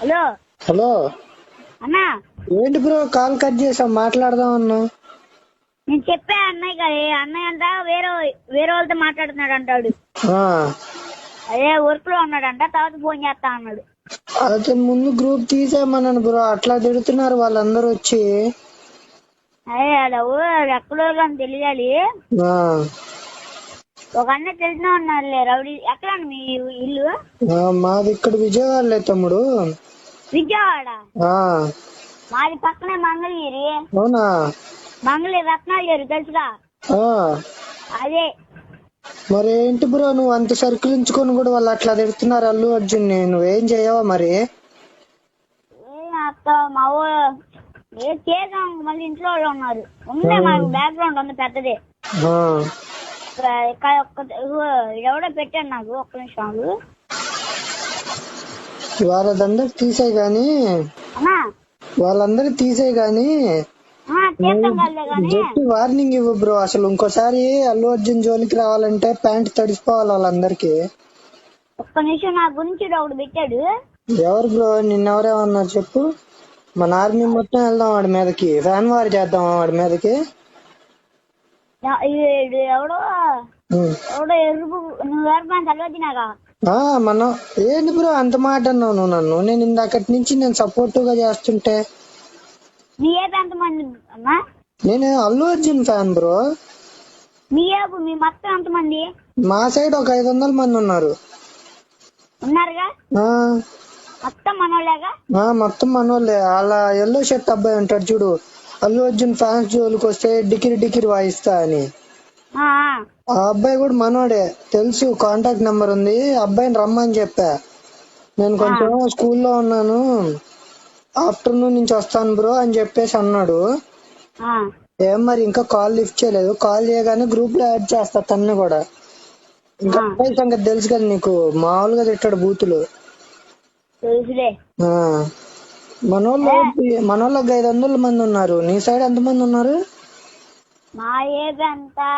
Hello hello అన్నా, ఏంటి bro call cut చేసావు? మాట్లాడదాం అన్నా. నేను చెప్పా అన్నయ్య కదా, అన్నయ్య అంట వేరే వాళ్ళతో మాట్లాడుతున్నాడు అంటాడు. అదే వర్క్ లో ఉన్నాడంట, తర్వాత ఫోన్ చేస్తా అన్నాడు. అయితే ముందు గ్రూప్ తీసేయమన్నాను బ్రో, అట్లా తిడుతున్నారు వాళ్ళందరూ వచ్చి. అదే ఎక్కడో అని తెలియాలి. ఒక అన్న తెలిసిన ఉన్నారులే రౌడీ. ఎక్కడ మీ ఇల్లు? మాది ఇక్కడ విజయవాడలే తమ్ముడు. విజయవాడ? మాది పక్కనే మంగళగిరి. అవునా? మంగళగిరి రత్నాలు తెలుసుగా? అదే. మరి ఏంటి బ్రో నువ్వు అంత సర్కిల్ ఉంచుకొని కూడా వాళ్ళు అట్లా తిడుతున్నారు అల్లు అర్జున్ ని, నువ్వేం చేయవా మరి? మా చేసాం, మళ్ళీ ఇంట్లో వాళ్ళు ఉన్నారు. ఉందే మాకు బ్యాక్గ్రౌండ్ ఉంది పెద్దది. ఎవడో పెట్టాను నాకు, ఒక్క నిమిషాలు. వాళ్ళందరూ తీసేయి గాని, వాళ్ళందరూ తీసేయి గాని జట్టి వార్నింగ్ ఇవ్వు బ్రో. అసలు ఇంకోసారి అల్లు అర్జున్ జోలికి రావాలంటే ప్యాంట్ తడిసిపోవాలి వాళ్ళందరికి. ఒక్క నిమిషం, నా గురించి ఒకడు పెట్టాడు. ఎవరు బ్రో? నిన్నెవరేమన్నారు చెప్పు? మన ఆర్మీ మొత్తం వెళ్దాం వాడి మీదకి, ఫ్యాన్ వార్ చేద్దాం వాడి మీదకి. ఎవడో ఎరుపు, నువ్వు ఎవరు తెలియదునాగా. మనం ఏంటి బ్రో అంత మాట అన్నావు నువ్వు నన్ను? నేను ఇందాకటి నుంచి నేను సపోర్టివ్ గా చేస్తుంటే. మీ ఏపీ ఎంతమంది అమ్మా? నేను అల్లు అర్జున్ ఫ్యాన్ బ్రో. మీ మొత్తం ఎంతమంది? మా సైడ్ ఒక 500 మంది ఉన్నారు. ఉన్నారుగా? మొత్తం మనోళ్ళేగా? మొత్తం మనోళ్ళే. అలా ఎల్లో షర్ట్ అబ్బాయి ఉంటాడు చూడు, అల్లు అర్జున్ ఫ్యాన్స్ జోలికి వస్తే డికిరి వాయిస్తా అని, ఆ అబ్బాయి కూడా మనోడే. తెలుసు, కాంటాక్ట్ నెంబర్ ఉంది. అబ్బాయిని రమ్మని చెప్పా. నేను కొంచెం స్కూల్లో ఉన్నాను, ఆఫ్టర్నూన్ నుంచి వస్తాను బ్రో అని చెప్పేసి అన్నాడు. ఏం మరి ఇంకా కాల్ లిఫ్ట్ చేయలేదు. కాల్ చేయగానే గ్రూప్ లో యాడ్ చేస్తా తన్ని కూడా. ఇంకా అబ్బాయి సంగతి తెలుసు కదా నీకు, మామూలుగా తిట్టాడు బూతులు. మనోళ్ళు 500 మంది ఉన్నారు. నీ సైడ్ ఎంత మంది ఉన్నారు? మా ఏజ్ అంతా